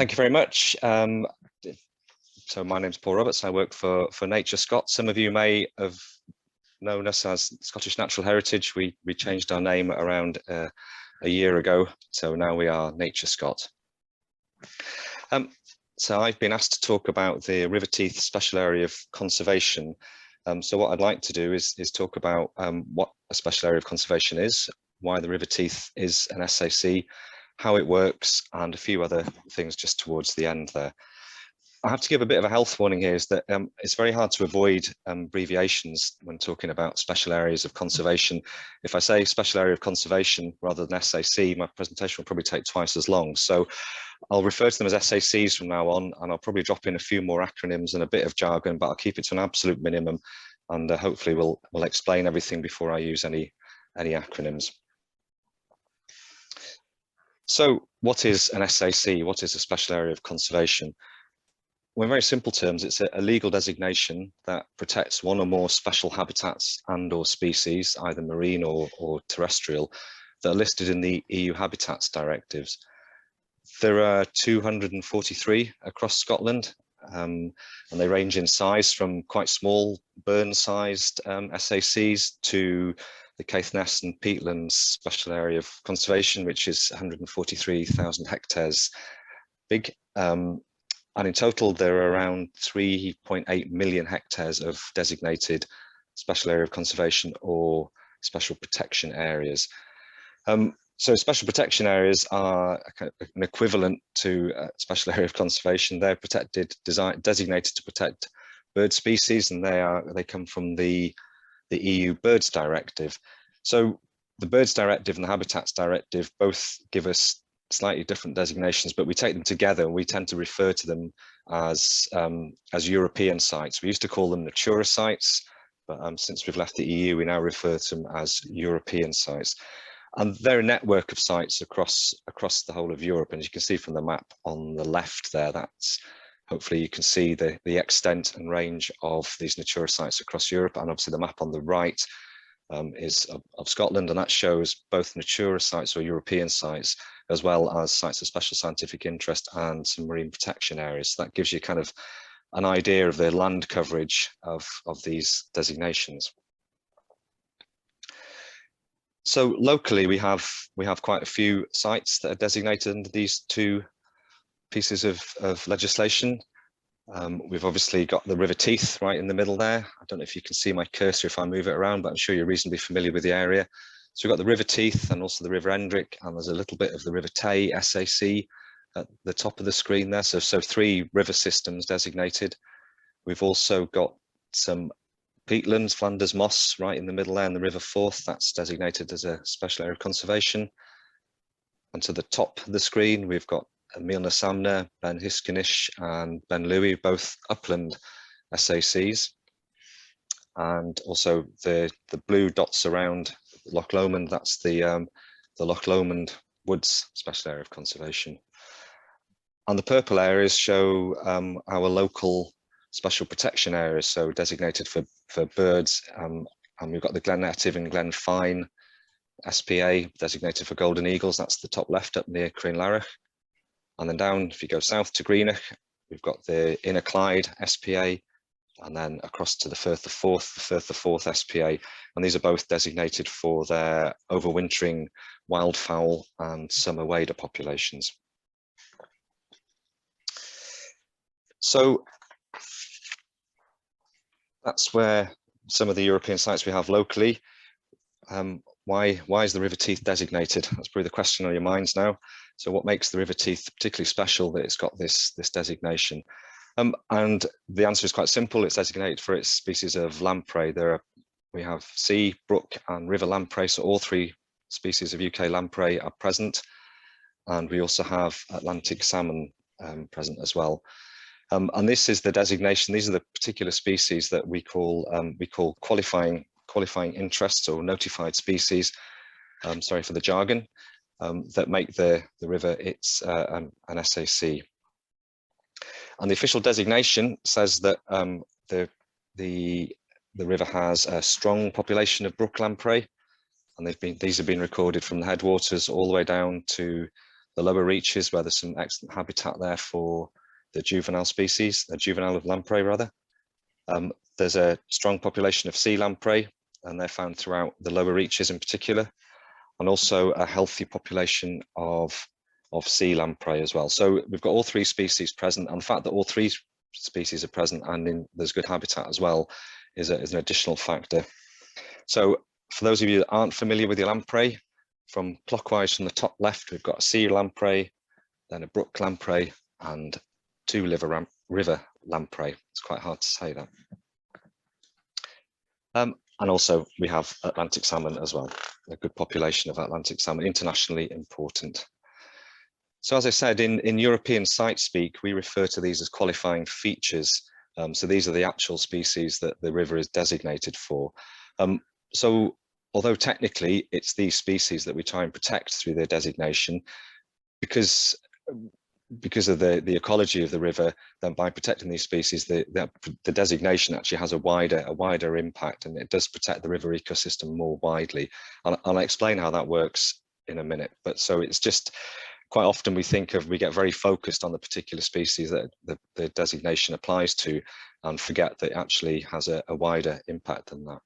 Thank you very much. So my name's Paul Roberts. I work for Nature Scott. Some of you may have known us as Scottish Natural Heritage. We changed our name around a year ago, so now we are Nature Scott. So I've been asked to talk about the River Teith Special Area of Conservation. So what I'd like to do is talk about what a Special Area of Conservation is, why the River Teith is an SAC, how it works, and a few other things just towards the end there. I have to give a bit of a health warning here, is that it's very hard to avoid abbreviations when talking about special areas of conservation. If I say special area of conservation rather than SAC, my presentation will probably take twice as long. So I'll refer to them as SACs from now on, and I'll probably drop in a few more acronyms and a bit of jargon, but I'll keep it to an absolute minimum, and hopefully we'll explain everything before I use any acronyms. So what is an SAC? What is a special area of conservation? Well, in very simple terms, it's a legal designation that protects one or more special habitats and or species, either marine or terrestrial, that are listed in the EU Habitats Directives. There are 243 across Scotland, and they range in size from quite small burn-sized SACs to the Caithness and Peatlands Special Area of Conservation, which is 143,000 hectares big. And in total, there are around 3.8 million hectares of designated special area of conservation or special protection areas. So special protection areas are an equivalent to a special area of conservation. They're designated to protect bird species, and they come from the EU Birds Directive. So the Birds Directive and the Habitats Directive both give us slightly different designations, but we take them together and we tend to refer to them as European sites. We used to call them Natura sites, but since we've left the EU, we now refer to them as European sites. And they're a network of sites across the whole of Europe. And as you can see from the map on the left there, that's hopefully you can see the extent and range of these Natura sites across Europe. And obviously the map on the right is of Scotland, and that shows both Natura sites or European sites, as well as sites of special scientific interest and some marine protection areas. So that gives you kind of an idea of the land coverage of these designations. So locally, we have quite a few sites that are designated under these two pieces of legislation. We've obviously got the River Teith right in the middle there. I don't know if you can see my cursor if I move it around, but I'm sure you're reasonably familiar with the area. So we've got the River Teith and also the River Hendrick, and there's a little bit of the River Tay SAC at the top of the screen there. So three river systems designated. We've also got some peatlands, Flanders Moss right in the middle there, and the River Forth, that's designated as a special area of conservation. And to the top of the screen, we've got Milna Samna, Ben Hiskinish and Ben Louis, both upland SACs. And also the blue dots around Loch Lomond, that's the Loch Lomond Woods Special Area of Conservation. And the purple areas show our local special protection areas, so designated for birds. And we've got the Glen Etive and Glen Fine SPA designated for golden eagles. That's the top left up near Crianlarich. And then down, if you go south to Greenock, we've got the Inner Clyde SPA, and then across to the Firth of Forth SPA. And these are both designated for their overwintering wildfowl and summer wader populations. So that's where some of the European sites we have locally. Why is the River Teith designated? That's probably the question on your minds now. So what makes the River Teith particularly special that it's got this designation? And the answer is quite simple. It's designated for its species of lamprey. We have sea, brook and river lamprey, so all three species of UK lamprey are present. And we also have Atlantic salmon present as well. And this is the designation. These are the particular species that we call qualifying interests or notified species. Sorry for the jargon. That make the river an SAC. And the official designation says that the river has a strong population of brook lamprey, and these have been recorded from the headwaters all the way down to lower reaches where there's some excellent habitat there for the juvenile species, the juvenile of lamprey rather. There's a strong population of sea lamprey, and they're found throughout the lower reaches in particular, and also a healthy population of sea lamprey as well. So we've got all three species present, and the fact that all three species are present and there's good habitat as well is an additional factor. So for those of you that aren't familiar with your lamprey, from clockwise from the top left, we've got a sea lamprey, then a brook lamprey, and two river lamprey. It's quite hard to say that. And also we have Atlantic salmon as well, a good population of Atlantic salmon, internationally important. So as I said, in European site speak, we refer to these as qualifying features. So these are the actual species that the river is designated for. So although technically it's these species that we try and protect through their designation, because of the ecology of the river, then by protecting these species, the designation actually has a wider impact, and it does protect the river ecosystem more widely. And I'll explain how that works in a minute. But so it's just quite often we get very focused on the particular species that the designation applies to, and forget that it actually has a wider impact than that.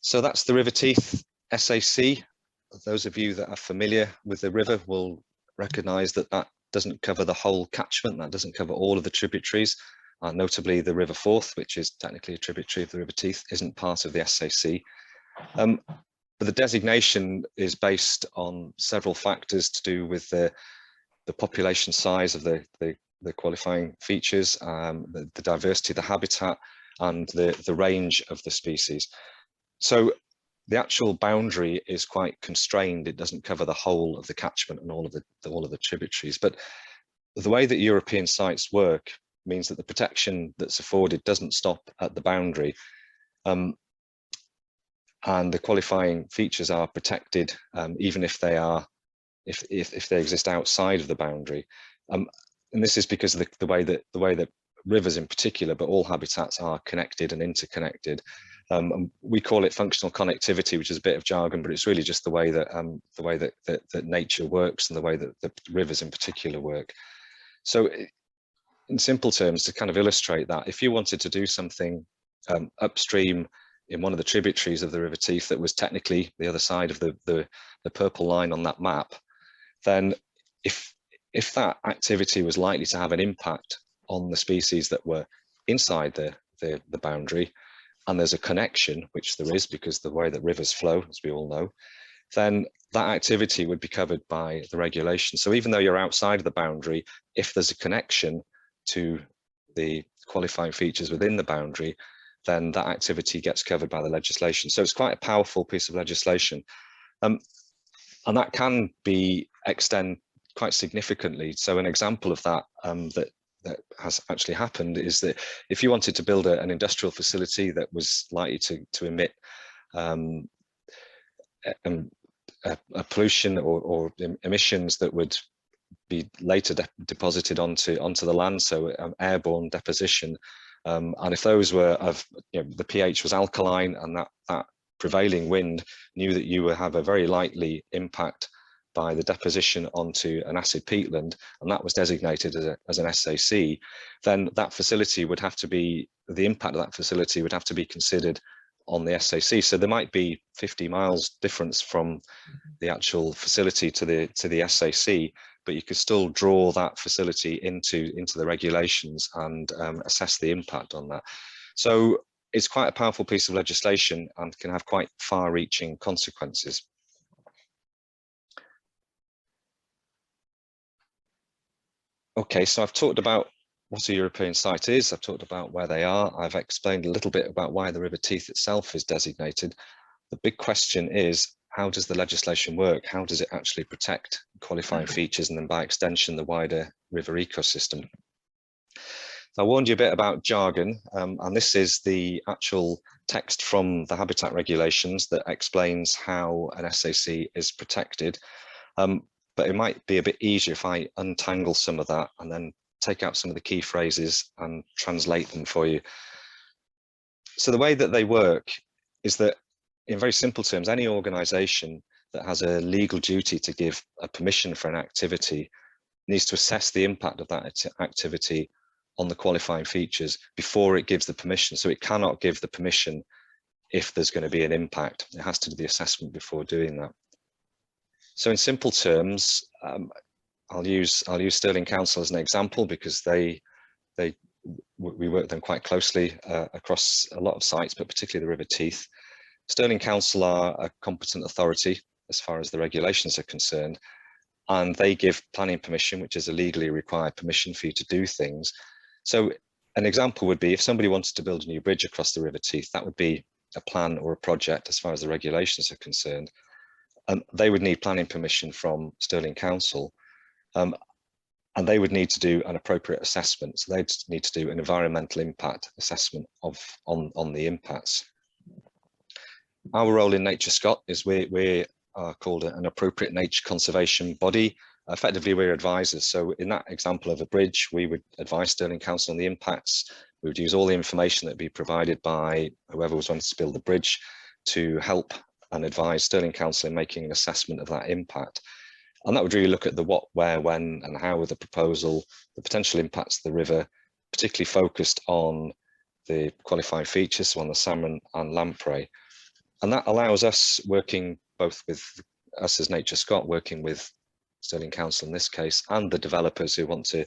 So that's the River Teith SAC. Those of you that are familiar with the river will recognise that that doesn't cover the whole catchment, that doesn't cover all of the tributaries, notably the River Forth, which is technically a tributary of the River Teith, isn't part of the SAC. But the designation is based on several factors to do with the population size of the qualifying features, the diversity of the habitat, and the range of the species. So the actual boundary is quite constrained. It doesn't cover the whole of the catchment and all of the tributaries. But the way that European sites work means that the protection that's afforded doesn't stop at the boundary. And the qualifying features are protected even if they exist outside of the boundary. And this is because of the way that rivers in particular, but all habitats are connected and interconnected. And we call it functional connectivity, which is a bit of jargon, but it's really just the way that nature works and the way that the rivers in particular work. So in simple terms, to kind of illustrate that, if you wanted to do something upstream in one of the tributaries of the River Teith that was technically the other side of the purple line on that map, then if that activity was likely to have an impact on the species that were inside the boundary, and there's a connection, which there is because the way that rivers flow, as we all know, then that activity would be covered by the regulation. So even though you're outside of the boundary, if there's a connection to the qualifying features within the boundary, then that activity gets covered by the legislation. So it's quite a powerful piece of legislation. And that can be extend quite significantly. So an example of that that has actually happened is that if you wanted to build an industrial facility that was likely to emit a pollution or emissions that would be later deposited onto the land, so airborne deposition, and if those were the pH was alkaline, and that prevailing wind knew that you would have a very likely impact by the deposition onto an acid peatland, and that was designated as an SAC, then that facility would have to be, the impact of that facility would have to be considered on the SAC. So there might be 50 miles difference from the actual facility to the SAC, but you could still draw that facility into the regulations and assess the impact on that. So it's quite a powerful piece of legislation and can have quite far-reaching consequences. Okay, so I've talked about what a European site is. I've talked about where they are. I've explained a little bit about why the River Teith itself is designated. The big question is, how does the legislation work? How does it actually protect qualifying features and then by extension the wider river ecosystem? So I warned you a bit about jargon, and this is the actual text from the habitat regulations that explains how an SAC is protected. But it might be a bit easier if I untangle some of that and then take out some of the key phrases and translate them for you. So the way that they work is that, in very simple terms, any organisation that has a legal duty to give a permission for an activity needs to assess the impact of that activity on the qualifying features before it gives the permission. So it cannot give the permission if there's going to be an impact. It has to do the assessment before doing that. So in simple terms, I'll use Stirling Council as an example, because we work with them quite closely across a lot of sites, but particularly the River Teith. Stirling Council are a competent authority as far as the regulations are concerned, and they give planning permission, which is a legally required permission for you to do things. So an example would be if somebody wanted to build a new bridge across the River Teith, that would be a plan or a project as far as the regulations are concerned. They would need planning permission from Stirling Council, and they would need to do an appropriate assessment. So they'd need to do an environmental impact assessment on the impacts. Our role in Nature Scot is we are called an appropriate nature conservation body. Effectively, we're advisors. So in that example of a bridge, we would advise Stirling Council on the impacts. We would use all the information that would be provided by whoever was wanting to build the bridge to help and advise Stirling Council in making an assessment of that impact. And that would really look at the what, where, when, and how of the proposal, the potential impacts of the river, particularly focused on the qualifying features, so on the salmon and lamprey. And that allows us, working both with us as Nature Scot, working with Stirling Council in this case, and the developers who want to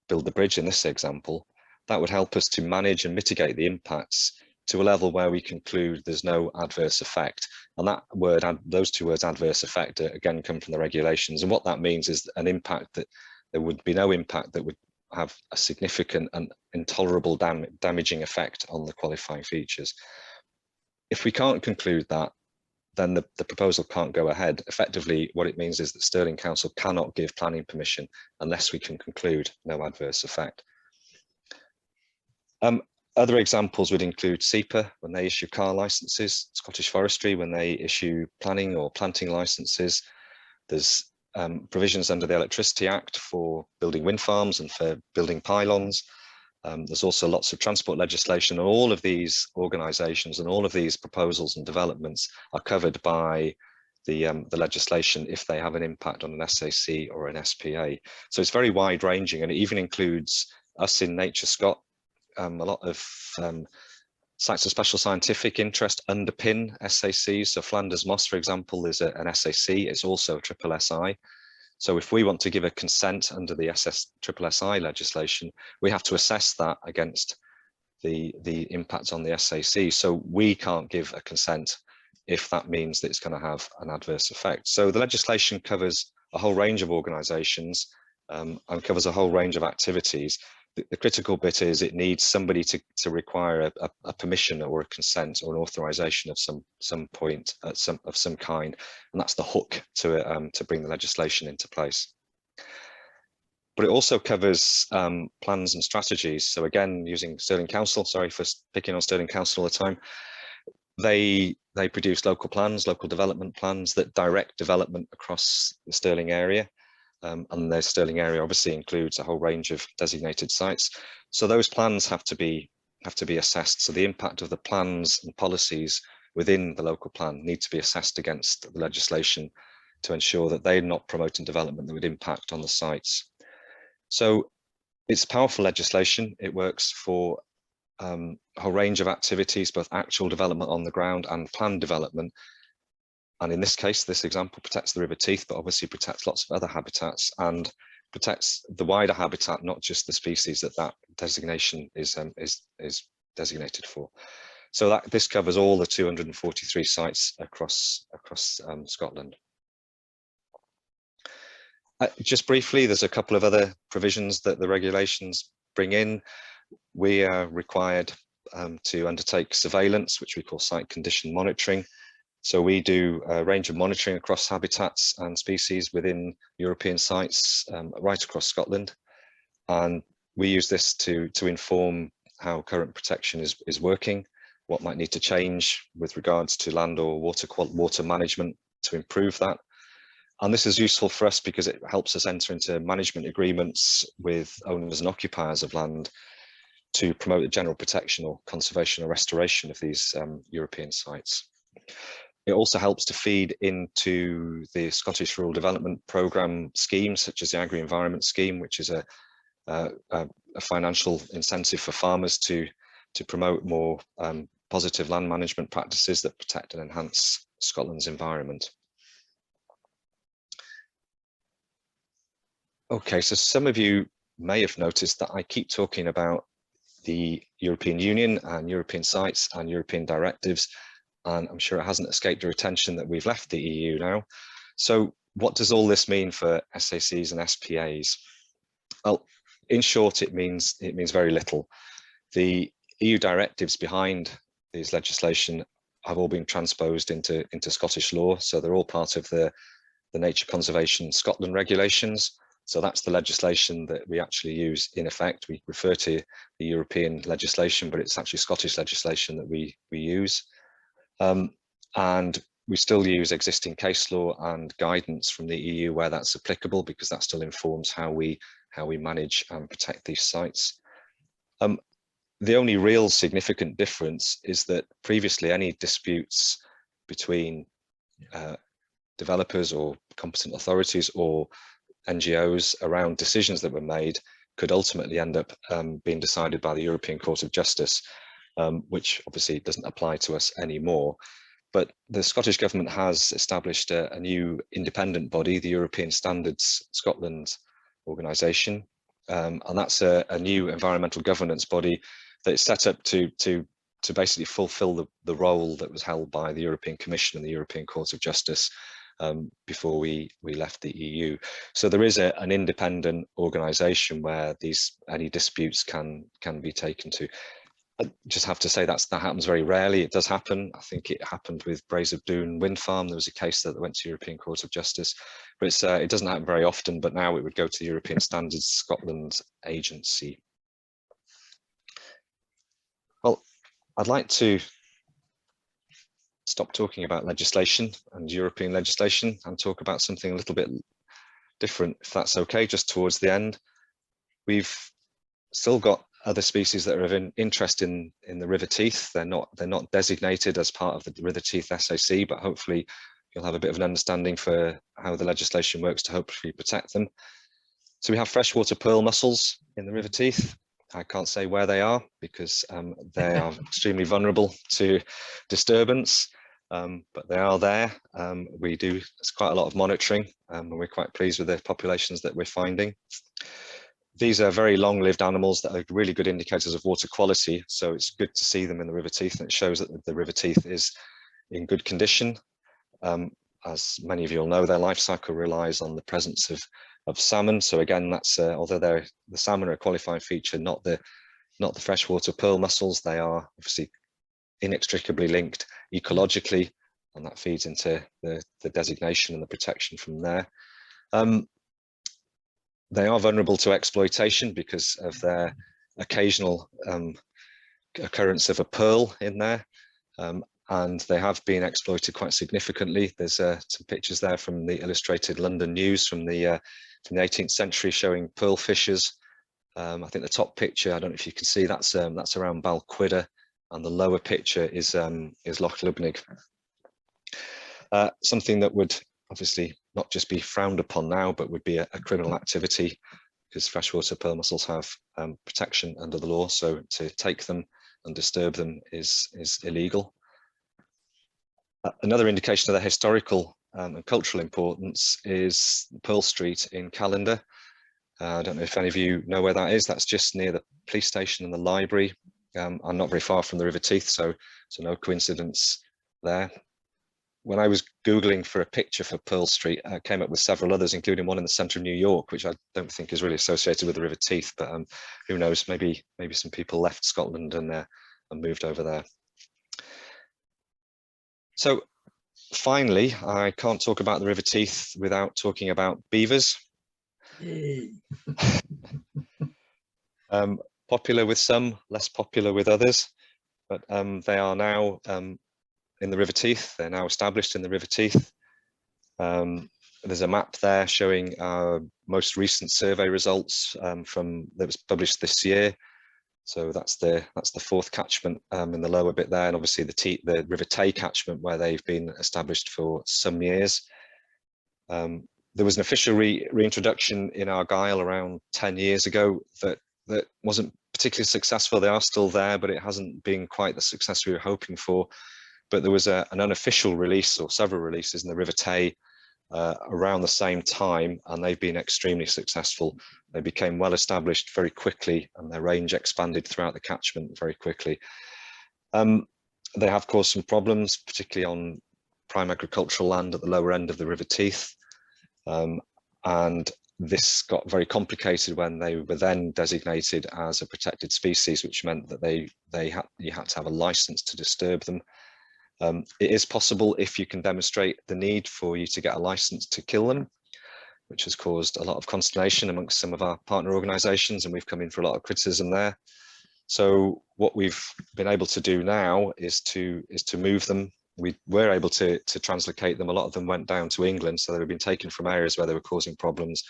build the bridge in this example, that would help us to manage and mitigate the impacts to a level where we conclude there's no adverse effect. And that word, those two words, adverse effect, again come from the regulations. And what that means is an impact that there would be no impact that would have a significant and intolerable damaging effect on the qualifying features. If we can't conclude that, then the proposal can't go ahead. Effectively, what it means is that Stirling Council cannot give planning permission unless we can conclude no adverse effect. Other examples would include SEPA when they issue car licenses, Scottish Forestry when they issue planning or planting licenses. There's provisions under the Electricity Act for building wind farms and for building pylons. There's also lots of transport legislation, and all of these organisations and all of these proposals and developments are covered by the legislation if they have an impact on an SAC or an SPA. So it's very wide ranging, and it even includes us in Nature Scot. A lot of sites of special scientific interest underpin SACs. So Flanders Moss, for example, is an SAC. It's also a triple SI. So if we want to give a consent under the triple SI legislation, we have to assess that against the impact on the SAC. So we can't give a consent if that means that it's going to have an adverse effect. So the legislation covers a whole range of organisations and covers a whole range of activities. The critical bit is it needs somebody to require a permission or a consent or an authorization of some point of some kind, and that's the hook to bring the legislation into place. But it also covers plans and strategies. So again, using Stirling Council, sorry for picking on Stirling Council all the time, they produce local plans, local development plans that direct development across the Stirling area. And the Stirling area obviously includes a whole range of designated sites. So those plans have to be assessed. So the impact of the plans and policies within the local plan need to be assessed against the legislation to ensure that they're not promoting development that would impact on the sites. So it's powerful legislation. It works for a whole range of activities, both actual development on the ground and planned development. And in this case, this example protects the River Teith, but obviously protects lots of other habitats and protects the wider habitat, not just the species that designation is designated for. So this covers all the 243 sites across Scotland. Just briefly, there's a couple of other provisions that the regulations bring in. We are required to undertake surveillance, which we call site condition monitoring. So we do a range of monitoring across habitats and species within European sites right across Scotland. And we use this to inform how current protection is working, what might need to change with regards to land or water management to improve that. And this is useful for us because it helps us enter into management agreements with owners and occupiers of land to promote the general protection or conservation or restoration of these European sites. It also helps to feed into the Scottish Rural Development Programme schemes, such as the Agri-Environment Scheme, which is a financial incentive for farmers to promote more positive land management practices that protect and enhance Scotland's environment. Okay, so some of you may have noticed that I keep talking about the European Union and European sites and European directives, and I'm sure it hasn't escaped your attention that we've left the EU now. So what does all this mean for SACs and SPAs? Well, in short, it means very little. The EU directives behind these legislation have all been transposed into Scottish law, so they're all part of the Nature Conservation Scotland regulations. So that's the legislation that we actually use in effect. We refer to the European legislation, but it's actually Scottish legislation that we use. And we still use existing case law and guidance from the EU where that's applicable, because that still informs how we manage and protect these sites. The only real significant difference is that previously any disputes between developers or competent authorities or NGOs around decisions that were made could ultimately end up being decided by the European Court of Justice, which obviously doesn't apply to us anymore. But the Scottish Government has established a new independent body, the European Standards Scotland organisation, and that's a new environmental governance body that is set up to basically fulfil the role that was held by the European Commission and the European Court of Justice before we left the EU. So there is an independent organisation where any disputes can be taken to. I just have to say that happens very rarely. It does happen. I think it happened with Braes of Doon wind farm. There was a case that went to European Court of Justice, but it doesn't happen very often. But now it would go to the European Standards Scotland Agency. Well, I'd like to stop talking about legislation and European legislation and talk about something a little bit different, if that's okay, just towards the end. We've still got other species that are of interest in the River Teith. They're not designated as part of the River Teith SAC, but hopefully you'll have a bit of an understanding for how the legislation works to hopefully protect them. So we have freshwater pearl mussels in the River Teith. I can't say where they are because they are extremely vulnerable to disturbance, but they are there. We do it's quite a lot of monitoring, and we're quite pleased with the populations that we're finding. These are very long-lived animals that are really good indicators of water quality, so it's good to see them in the River Teith, and it shows that the River Teith is in good condition. As many of you will know, their life cycle relies on the presence of salmon. So again, that's although the salmon are a qualifying feature, not the freshwater pearl mussels. They are obviously inextricably linked ecologically, and that feeds into the designation and the protection from there. They are vulnerable to exploitation because of their occasional occurrence of a pearl in there, and they have been exploited quite significantly. There's some pictures there from the Illustrated London News from the 18th century showing pearl fishers. I think the top picture, I don't know if you can see, that's around Balquhidder, and the lower picture is Loch Lubnig. Something that would obviously not just be frowned upon now, but would be a criminal activity, because freshwater pearl mussels have protection under the law. So to take them and disturb them is illegal. Another indication of their historical and cultural importance is Pearl Street in Callander. I don't know if any of you know where that is. That's just near the police station and the library. I'm not very far from the River Teith, so no coincidence there. When I was Googling for a picture for Pearl Street, I came up with several others, including one in the centre of New York, which I don't think is really associated with the River Teith, but who knows, maybe some people left Scotland and moved over there. So finally, I can't talk about the River Teith without talking about beavers. Popular with some, less popular with others, but they are now in the River Teith. They're now established in the River Teith. There's a map there showing our most recent survey results that was published this year. So that's the fourth catchment in the lower bit there, and obviously the River Tay catchment where they've been established for some years. There was an official reintroduction in Argyll around 10 years ago that wasn't particularly successful. They are still there, but it hasn't been quite the success we were hoping for. But there was an unofficial release, or several releases, in the River Tay around the same time, and they've been extremely successful. They became well established very quickly, and their range expanded throughout the catchment very quickly. They have caused some problems, particularly on prime agricultural land at the lower end of the River Teith. And this got very complicated when they were then designated as a protected species, which meant that you had to have a license to disturb them. It is possible, if you can demonstrate the need, for you to get a license to kill them, which has caused a lot of consternation amongst some of our partner organisations, and we've come in for a lot of criticism there. So what we've been able to do now is to move them. We were able to translocate them. A lot of them went down to England, so they were being taken from areas where they were causing problems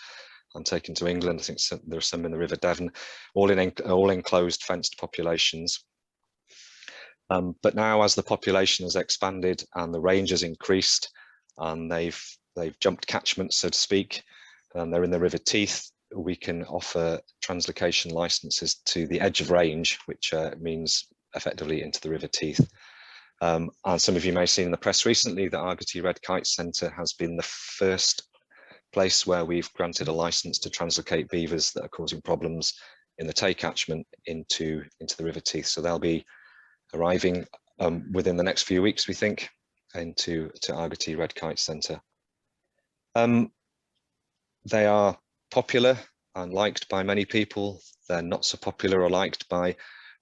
and taken to England. I think there are some in the River Devon, all enclosed, fenced populations. But now, as the population has expanded and the range has increased, and they've jumped catchments, so to speak, and they're in the River Teith, we can offer translocation licenses to the edge of range, which means effectively into the River Teith. And some of you may have seen in the press recently that Argotty Red Kite Centre has been the first place where we've granted a license to translocate beavers that are causing problems in the Tay catchment into the River Teith. So they'll be arriving within the next few weeks, we think, to Argotty Red Kite Centre. They are popular and liked by many people. They're not so popular or liked by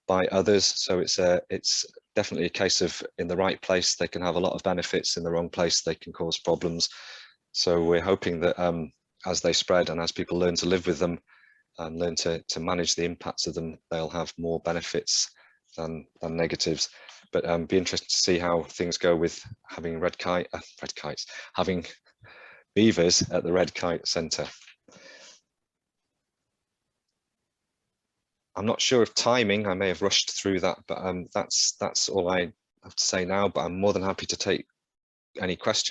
others. So it's definitely a case of, in the right place, they can have a lot of benefits. In the wrong place, they can cause problems. So we're hoping that as they spread and as people learn to live with them and learn to manage the impacts of them, they'll have more benefits than negatives. But be interested to see how things go with having having beavers at the Red Kite Centre. I'm not sure of timing. I may have rushed through that, but that's all I have to say now. But I'm more than happy to take any questions.